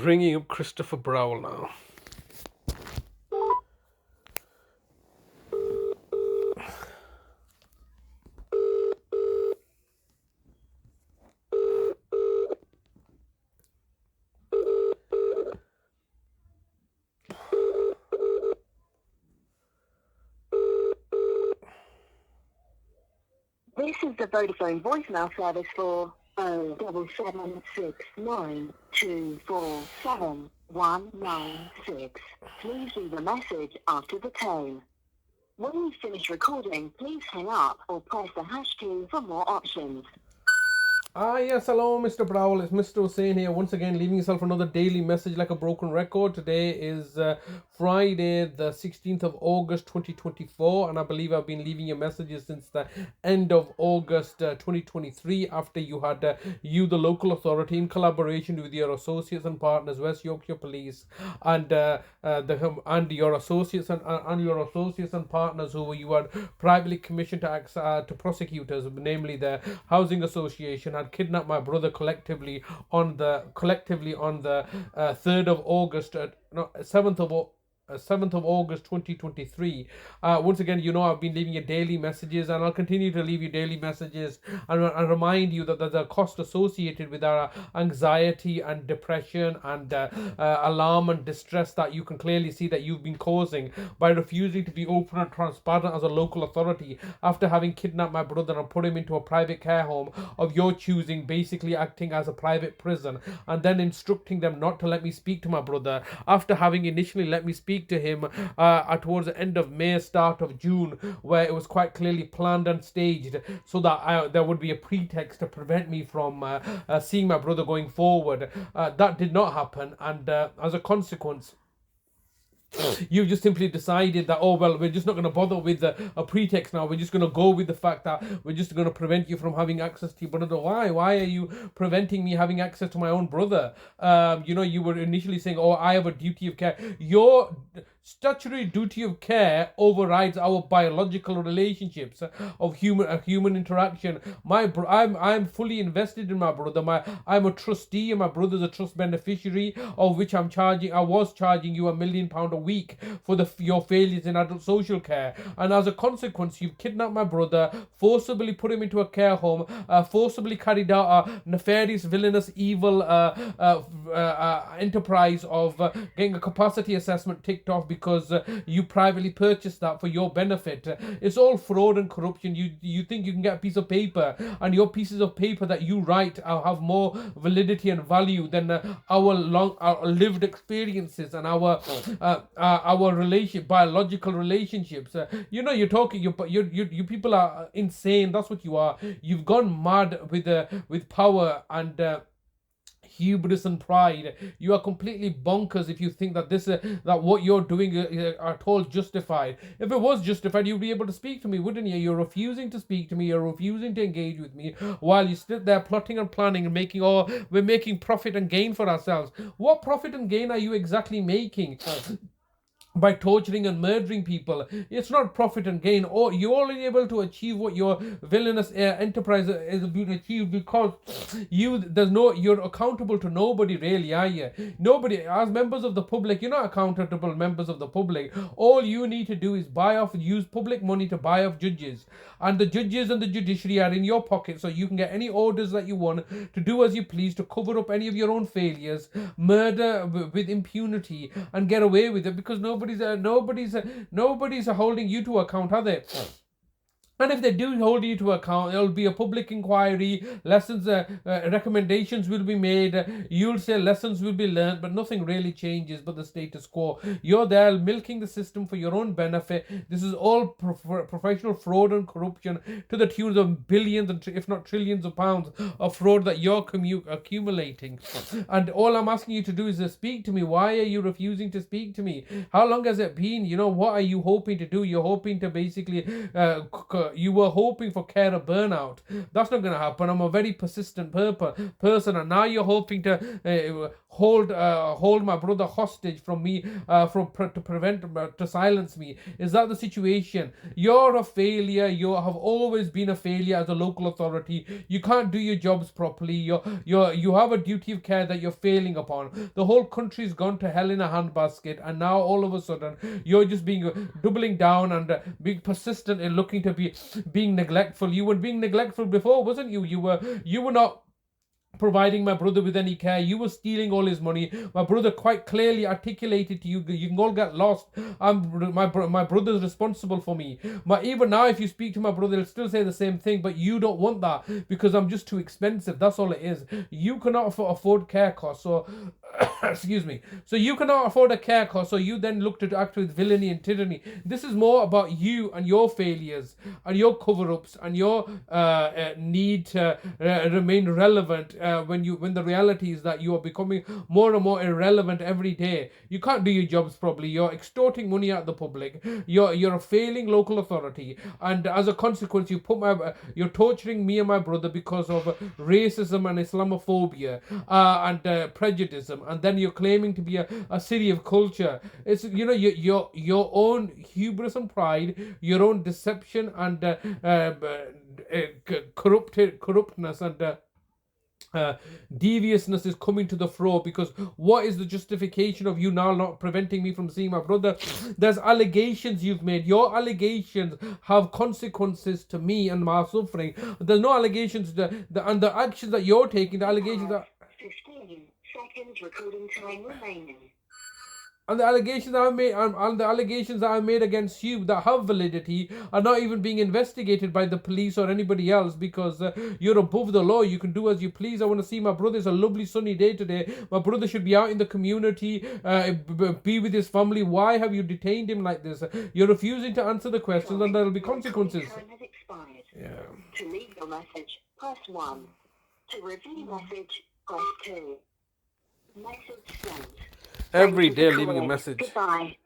ringing up Christopher Browell now. This is the Vodafone voicemail service for 07769247196. Please leave a message after the tone. When you finish recording, please hang up or press the hash key for more options. Yes, hello, Mr. Browell. It's Mr. Hussain here, once again, leaving yourself another daily message like a broken record. Today is Friday, the 16th of August, 2024, and I believe I've been leaving your messages since the end of August 2023, after you had, the local authority, in collaboration with your associates and partners, West Yorkshire Police, and your associates and partners who you had privately commissioned to act to prosecutors, namely the Housing Association, had kidnapped my brother collectively on the 3rd of August, 7th of August 2023. Once again, I've been leaving you daily messages, and I'll continue to leave you daily messages and remind you that there's a cost associated with our anxiety and depression and alarm and distress that you can clearly see that you've been causing by refusing to be open and transparent as a local authority after having kidnapped my brother and put him into a private care home of your choosing, basically acting as a private prison, and then instructing them not to let me speak to my brother after having initially let me speak to him towards the end of May, start of June, where it was quite clearly planned and staged so that there would be a pretext to prevent me from seeing my brother going forward. That did not happen, and as a consequence, you've just simply decided that, we're just not going to bother with a pretext now. We're just going to go with the fact that we're just going to prevent you from having access to your brother. Why? Why are you preventing me having access to my own brother? You were initially saying, I have a duty of care. Your statutory duty of care overrides our biological relationships of human interaction. I'm fully invested in my brother. I'm a trustee, and my brother's a trust beneficiary, of which I was charging you £1 million a week for your failures in adult social care. And as a consequence, you've kidnapped my brother, forcibly put him into a care home, forcibly carried out a nefarious, villainous, evil enterprise of getting a capacity assessment ticked off because you privately purchased that for your benefit. It's all fraud and corruption. You think you can get a piece of paper, and your pieces of paper that you write have more validity and value than our lived experiences and our biological relationships. You're talking. You people are insane. That's what you are. You've gone mad with power and hubris and pride. You are completely bonkers if you think that that what you're doing are at all justified. If it was justified, you'd be able to speak to me, wouldn't you? You're refusing to speak to me. You're refusing to engage with me while you sit there plotting and planning and we're making profit and gain for ourselves. What profit and gain are you exactly making by torturing and murdering people? It's not profit and gain. Or you're only able to achieve what your villainous enterprise is being achieved because you're accountable to nobody, really, are you? Nobody. As members of the public, you're not accountable members of the public. All you need to do is use public money to buy off judges, and the judges and the judiciary are in your pocket, so you can get any orders that you want to do as you please, to cover up any of your own failures, murder with impunity, and get away with it because nobody's holding you to account, are they? And if they do hold you to account, there will be a public inquiry, lessons, recommendations will be made, you'll say lessons will be learned, but nothing really changes but the status quo. You're there milking the system for your own benefit. This is all professional fraud and corruption to the tune of billions, and if not trillions of pounds of fraud that you're accumulating. And all I'm asking you to do is to speak to me. Why are you refusing to speak to me? How long has it been? What are you hoping to do? You're hoping to basically you were hoping for carer burnout. That's not going to happen. I'm a very persistent person, and now you're hoping to hold my brother hostage from me, to silence me? Is that the situation? You're a failure. You have always been a failure as a local authority. You can't do your jobs properly. You have a duty of care that you're failing upon. The whole country's gone to hell in a handbasket, and now all of a sudden you're just doubling down and being persistent in looking to being neglectful. You were being neglectful before, wasn't you? You were not providing my brother with any care. You were stealing all his money. My brother quite clearly articulated to you, you can all get lost. My brother's responsible for me. Even now, if you speak to my brother, he'll still say the same thing, but you don't want that because I'm just too expensive. That's all it is. You cannot afford care costs, so excuse me. So you cannot afford a care cost, so you then look to act with villainy and tyranny. This is more about you and your failures and your cover-ups and your need to remain relevant when the reality is that you are becoming more and more irrelevant every day. You can't do your jobs properly. You're extorting money out of the public. You're a failing local authority, and as a consequence, you're torturing me and my brother because of racism and Islamophobia and prejudice, and then you're claiming to be a city of culture. It's your own hubris and pride, your own deception and corruptness and deviousness is coming to the fore, because what is the justification of you now not preventing me from seeing my brother? There's allegations you've made. Your allegations have consequences to me and my suffering. There's no allegations and the actions that you're taking, the allegations that 15 seconds recording time remaining. and the allegations that I made against you that have validity are not even being investigated by the police or anybody else, because you're above the law. You can do as you please. I want to see my brother. It's a lovely sunny day today. My brother should be out in the community, be with his family. Why have you detained him like this? You're refusing to answer the questions, and there will be consequences. Time has expired. Yeah. To leave your message, press 1. To review message, press 2. Message sent. Every Thank you day for leaving a calling. message. Goodbye.